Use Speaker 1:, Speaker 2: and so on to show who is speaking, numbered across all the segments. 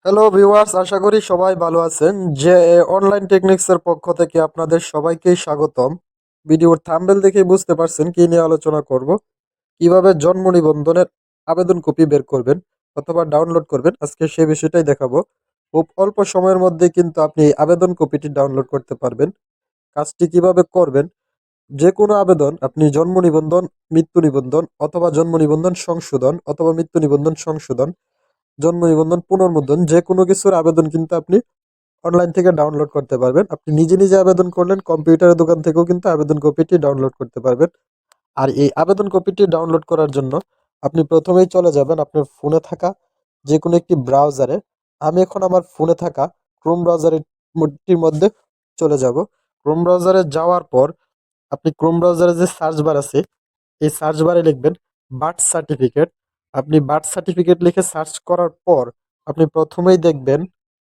Speaker 1: Hello viewers, আশা করি সবাই ভালো আছেন। যে অনলাইন টেকনিক্সের পক্ষ থেকে আপনাদের সবাইকেই স্বাগতম। ভিডিওর থাম্বনেল দেখে বুঝতে পারছেন কি নিয়ে আলোচনা করব। কিভাবে জন্ম নিবন্ধনের আবেদন কপি বের করবেন অথবা ডাউনলোড করবেন, আজকে সেই বিষয়টাই দেখাবো। খুব অল্প সময়ের মধ্যে কিন্তু আপনি এই আবেদন কপিটি ডাউনলোড করতে পারবেন। কাজটি কিভাবে করবেন? যে কোনো আবেদন, আপনি জন্ম নিবন্ধন, মৃত্যু নিবন্ধন অথবা জন্ম নিবন্ধন সংশোধন অথবা মৃত্যু নিবন্ধন সংশোধন, জন্ম নিবন্ধন পুনর্মুদ্রণ, যে কোনো কিছুর আবেদন কিন্তু আপনি অনলাইন থেকে ডাউনলোড করতে পারবেন। আপনি নিজে নিজে আবেদন করলেন, কম্পিউটারের দোকান থেকেও কিন্তু আবেদন কপিটি ডাউনলোড করতে পারবেন। আর এই আবেদন কপিটি ডাউনলোড করার জন্য আপনি প্রথমেই চলে যাবেন আপনার ফোনে থাকা যে কোনো একটি ব্রাউজারে। আমি এখন আমার ফোনে থাকা ক্রোম ব্রাউজারের মধ্যে চলে যাব। ক্রোম ব্রাউজারে যাওয়ার পর আপনি ক্রোম ব্রাউজারে যে সার্চ বার আছে, এই সার্চ বারে লিখবেন বার্থ সার্টিফিকেট। আপনি বার্থ সার্টিফিকেট লিখে সার্চ করার পর আপনি প্রথমেই দেখবেন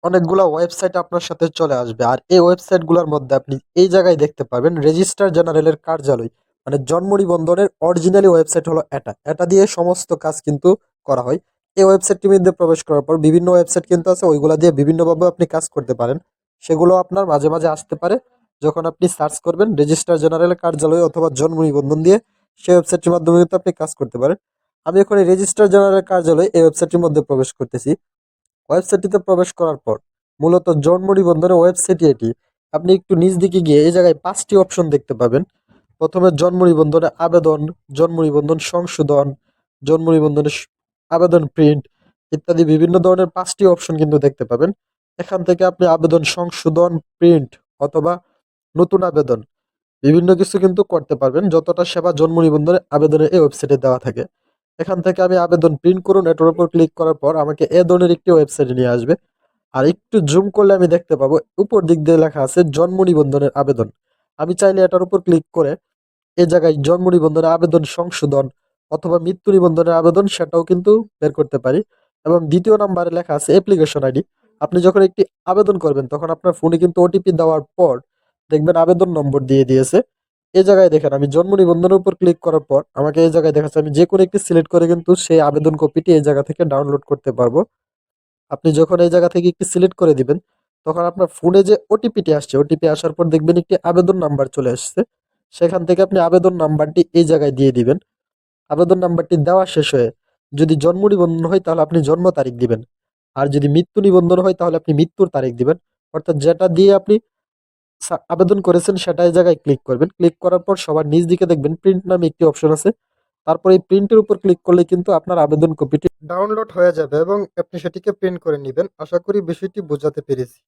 Speaker 1: অনেকগুলা ওয়েবসাইট আপনার সাথে চলে আসবে। আর এই ওয়েবসাইটগুলোর মধ্যে আপনি এই জায়গায় দেখতে পাবেন রেজিস্ট্রার জেনারেলের কার্যালয়, মানে জন্ম নিবন্ধনের অরিজিনালি ওয়েবসাইট হলো এটা দিয়ে সমস্ত কাজ কিন্তু করা হয়। এই ওয়েবসাইটটির মধ্যে প্রবেশ করার পর বিভিন্ন ওয়েবসাইট কিন্তু আছে, ওইগুলা দিয়ে বিভিন্নভাবে আপনি কাজ করতে পারেন। সেগুলো আপনার মাঝে মাঝে আসতে পারে যখন আপনি সার্চ করবেন রেজিস্ট্রার জেনারেলের কার্যালয় অথবা জন্ম নিবন্ধন দিয়ে। সেই ওয়েবসাইটটির মাধ্যমে কিন্তু আপনি কাজ করতে পারেন। আমি এখন এই রেজিস্ট্রার জেনারেল কার্যালয় এই ওয়েবসাইটটির মধ্যে প্রবেশ করতেছি। ওয়েবসাইটটিতে প্রবেশ করার পর মূলত জন্ম নিবন্ধনের ওয়েবসাইটই এটি। আপনি একটু নিচ দিকে গিয়ে এই জায়গায় 5টি অপশন দেখতে পাবেন। প্রথমে জন্ম নিবন্ধনের আবেদন, জন্ম নিবন্ধন সংশোধন, জন্ম নিবন্ধনের আবেদন প্রিন্ট ইত্যাদি বিভিন্ন ধরনের 5টি অপশন কিন্তু দেখতে পাবেন। এখান থেকে আপনি আবেদন সংশোধন, প্রিন্ট অথবা নতুন আবেদন বিভিন্ন কিছু কিন্তু করতে পারবেন। যতটা সেবা জন্ম নিবন্ধনের আবেদনের এই ওয়েবসাইটে দেওয়া থাকে। এখান থেকে আমি আবেদন প্রিন্ট করুন, এটার উপর ক্লিক করার পর আমাকে এ ধরনের একটি ওয়েবসাইটে নিয়ে আসবে। আর একটু জুম করলে আমি দেখতে পাবো উপর দিক দিয়ে লেখা আছে জন্ম নিবন্ধনের আবেদন। আমি চাইলে এটার উপর ক্লিক করে এই জায়গায় জন্ম নিবন্ধনের আবেদন সংশোধন অথবা মৃত্যু নিবন্ধনের আবেদন সেটাও কিন্তু বের করতে পারি। এবং দ্বিতীয় নাম্বারে লেখা আছে অ্যাপ্লিকেশন আইডি। আপনি যখন একটি আবেদন করবেন তখন আপনার ফোনে কিন্তু ওটিপি দেওয়ার পর দেখবেন আবেদন নম্বর দিয়ে দিয়েছে। এই জায়গায় দেখেন আমি জন্ম নিবন্ধনের উপর ক্লিক করার পর আমাকে এই জায়গায় দেখাচ্ছে আমি যে কোনো একটি সিলেক্ট করে কিন্তু সেই আবেদন কপিটি এই জায়গা থেকে ডাউনলোড করতে পারবো। আপনি যখন এই জায়গা থেকে একটি সিলেক্ট করে দিবেন তখন আপনার ফোনে যে ওটিপিটি আসছে, ওটিপি আসার পর দেখবেন একটি আবেদন নাম্বার চলে আসছে। সেখান থেকে আপনি আবেদন নাম্বারটি এই জায়গায় দিয়ে দিবেন। আবেদন নাম্বারটি দেওয়া শেষ হয়ে যদি জন্ম নিবন্ধন হয় তাহলে আপনি জন্ম তারিখ দিবেন। আর যদি মৃত্যু নিবন্ধন হয় তাহলে আপনি মৃত্যুর তারিখ দিবেন। অর্থাৎ যেটা দিয়ে আপনি আবেদন করেছেন সেটা এই জায়গায় ক্লিক করবেন। ক্লিক করার পর সবার নিচ দিকে দেখবেন প্রিন্ট নামে একটি অপশন আছে। তারপর এই প্রিন্টের উপর ক্লিক করলে কিন্তু আপনার আবেদন কপিটি ডাউনলোড হয়ে যাবে এবং আপনি সেটিকে প্রিন্ট করে নেবেন। আশা করি বিষয়টি বোঝাতে পেরেছি।